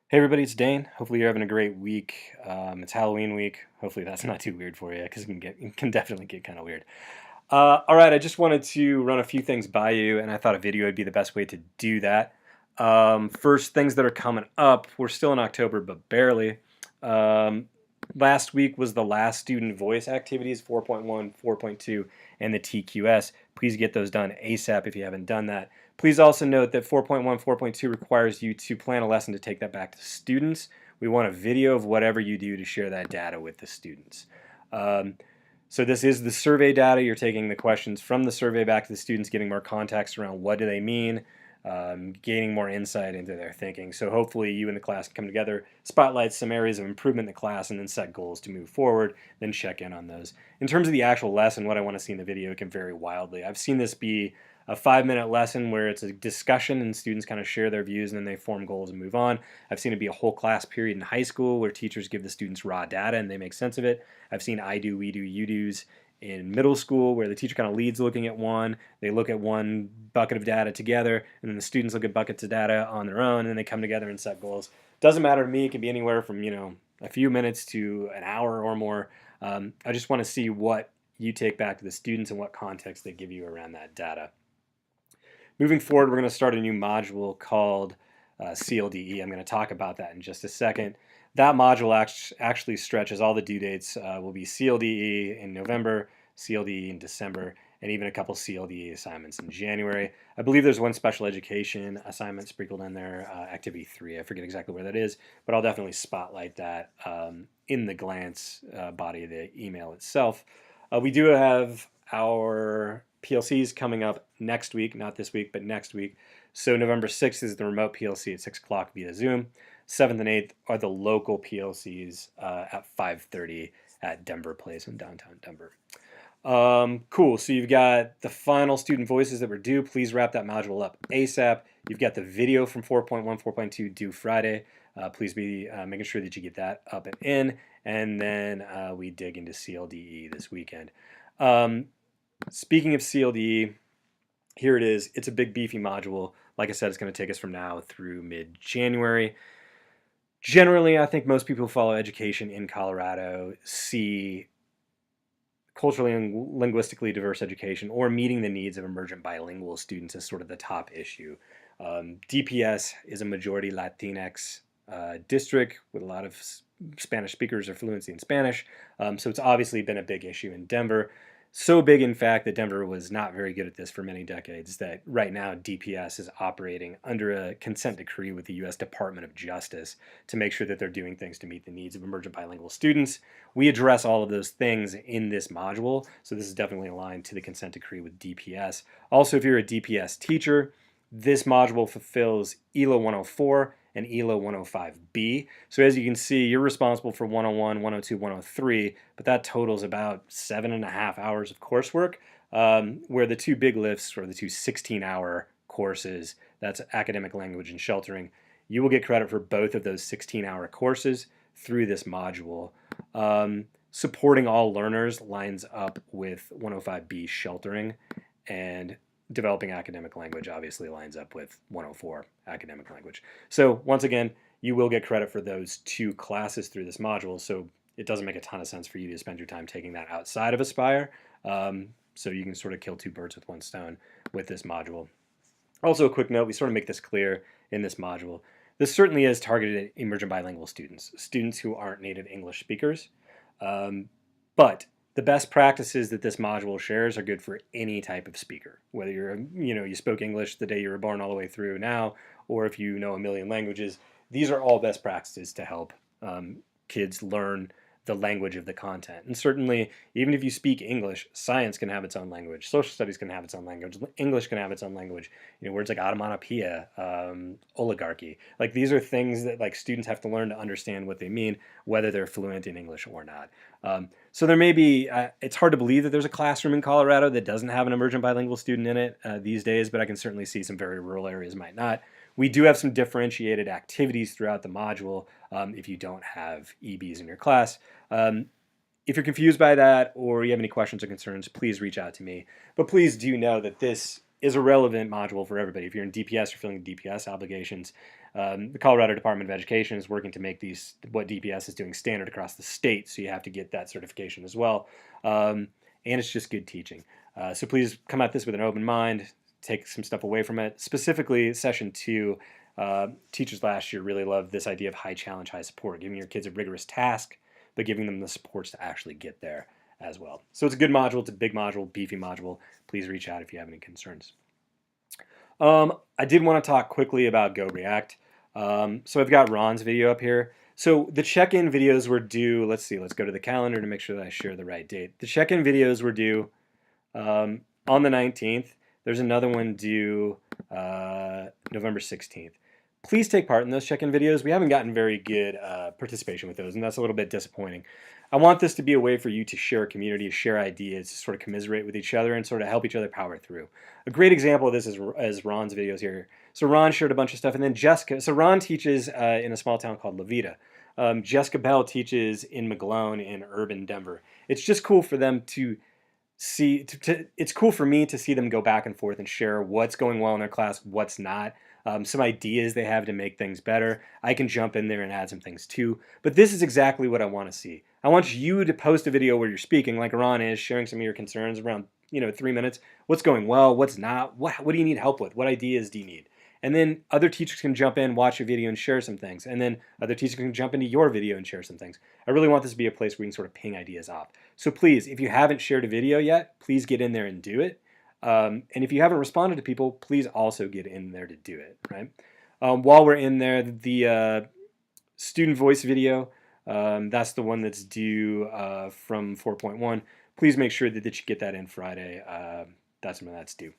Hey everybody, it's Dane. Hopefully you're having a great week. It's Halloween week. Hopefully that's not too weird for you because it can definitely get kind of weird. All right, I just wanted to run a few things by you, and I thought a video would be the best way to do that. First, things that are coming up. We're still in October, but barely. Um, Last week was the last student voice activities, 4.1, 4.2, and the TQS. Please get those done ASAP if you haven't done that. Please also note that 4.1, 4.2 requires you to plan a lesson to take that back to students. We want a video of whatever you do to share that data with the students. So this is the survey data. You're taking the questions from the survey back to the students, getting more context around what do they mean, gaining more insight into their thinking. So hopefully you and the class can come together, spotlight some areas of improvement in the class, and then set goals to move forward, then check in on those. In terms of the actual lesson, what I want to see in the video can vary wildly. I've seen this be a 5-minute lesson where it's a discussion and students kind of share their views and then they form goals and move on. I've seen it be a whole class period in high school where teachers give the students raw data and they make sense of it. I've seen I do, we do, you do's in middle school where the teacher kind of leads looking at one. They look at one bucket of data together, and then the students look at buckets of data on their own, and then they come together and set goals. Doesn't matter to me. It can be anywhere from a few minutes to an hour or more. I just want to see what you take back to the students and what context they give you around that data. Moving forward, we're going to start a new module called CLDE. I'm going to talk about that in just a second. That module actually stretches all the due dates. Will be CLDE in November, CLDE in December, and even a couple CLDE assignments in January. I believe there's one special education assignment sprinkled in there, activity 3. I forget exactly where that is, but I'll definitely spotlight that in the glance body of the email itself. We do have our PLCs coming up next week, not this week, but next week. So November 6th is the remote PLC at 6 o'clock via Zoom. 7th and 8th are the local PLCs at 5:30 at Denver Place in downtown Denver. Cool. So you've got the final student voices that were due. Please wrap that module up ASAP. You've got the video from 4.1, 4.2 due Friday. Please be making sure that you get that up and in. And then we dig into CLDE this weekend. Speaking of CLDE, here it is. It's a big beefy module. Like I said, it's going to take us from now through mid-January. Generally, I think most people who follow education in Colorado see culturally and linguistically diverse education or meeting the needs of emergent bilingual students as sort of the top issue. DPS is a majority Latinx district with a lot of Spanish speakers or fluency in Spanish. So it's obviously been a big issue in Denver. So big, in fact, that Denver was not very good at this for many decades, that right now DPS is operating under a consent decree with the U.S. Department of Justice to make sure that they're doing things to meet the needs of emergent bilingual students. We address all of those things in this module, so this is definitely aligned to the consent decree with DPS. Also, if you're a DPS teacher, this module fulfills ELA 104 and ELA 105B. So as you can see, you're responsible for 101, 102, 103, but that totals about 7.5 hours of coursework, where the two big lifts, or the two 16-hour courses, that's academic language and sheltering, you will get credit for both of those 16-hour courses through this module. Supporting all learners lines up with 105B sheltering, and developing academic language obviously lines up with 104 academic language. So once again, you will get credit for those two classes through this module, so it doesn't make a ton of sense for you to spend your time taking that outside of Aspire. So you can sort of kill two birds with one stone with this module. Also, a quick note, we sort of make this clear in this module. This certainly is targeted at emergent bilingual students, students who aren't native English speakers. But the best practices that this module shares are good for any type of speaker, whether you spoke English the day you were born all the way through now, or if you know a million languages. These are all best practices to help kids learn the language of the content. And certainly, even if you speak English, science can have its own language, social studies can have its own language, English can have its own language. Words like automatopoeia, oligarchy, like these are things that like students have to learn to understand what they mean, whether they're fluent in English or not. So there may be, it's hard to believe that there's a classroom in Colorado that doesn't have an emergent bilingual student in it these days, but I can certainly see some very rural areas might not. We do have some differentiated activities throughout the module if you don't have EBs in your class. If you're confused by that or you have any questions or concerns, please reach out to me. But please do know that this is a relevant module for everybody. If you're in DPS, you're filling DPS obligations. The Colorado Department of Education is working to make these, what DPS is doing, standard across the state, so you have to get that certification as well. And it's just good teaching. So please come at this with an open mind, take some stuff away from it. Specifically, session 2, teachers last year really loved this idea of high challenge, high support, giving your kids a rigorous task, but giving them the supports to actually get there as well. So it's a good module. It's a big module, beefy module. Please reach out if you have any concerns. I did want to talk quickly about GoReact. So I've got Ron's video up here. So the check-in videos were due, let's see, let's go to the calendar to make sure that I share the right date. The check-in videos were due on the 19th. There's another one due November 16th. Please take part in those check-in videos. We haven't gotten very good participation with those, and that's a little bit disappointing. I want this to be a way for you to share a community, to share ideas, to sort of commiserate with each other and sort of help each other power through. A great example of this is Ron's videos here. So Ron shared a bunch of stuff, and then Jessica. So Ron teaches in a small town called Levita. Jessica Bell teaches in McGlone in urban Denver. It's just cool for them to see. It's cool for me to see them go back and forth and share what's going well in their class, what's not. Some ideas they have to make things better. I can jump in there and add some things too. But this is exactly what I want to see. I want you to post a video where you're speaking, like Ron is, sharing some of your concerns around 3 minutes. What's going well? What's not? What do you need help with? What ideas do you need? And then other teachers can jump in, watch your video, and share some things. And then other teachers can jump into your video and share some things. I really want this to be a place where you can sort of ping ideas off. So please, if you haven't shared a video yet, please get in there and do it. And if you haven't responded to people, please also get in there to do it, right? While we're in there, the student voice video, that's the one that's due from 4.1. Please make sure that you get that in Friday. That's when that's due.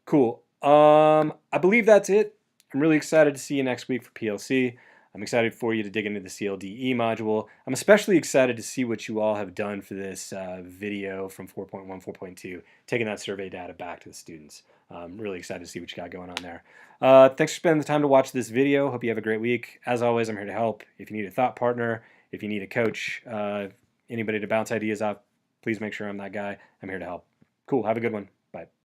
Cool. I believe that's it. I'm really excited to see you next week for PLC. I'm excited for you to dig into the CLDE module. I'm especially excited to see what you all have done for this video from 4.1, 4.2, taking that survey data back to the students. I'm really excited to see what you got going on there. Thanks for spending the time to watch this video. Hope you have a great week. As always, I'm here to help. If you need a thought partner, if you need a coach, anybody to bounce ideas off, please make sure I'm that guy. I'm here to help. Cool. Have a good one. Bye.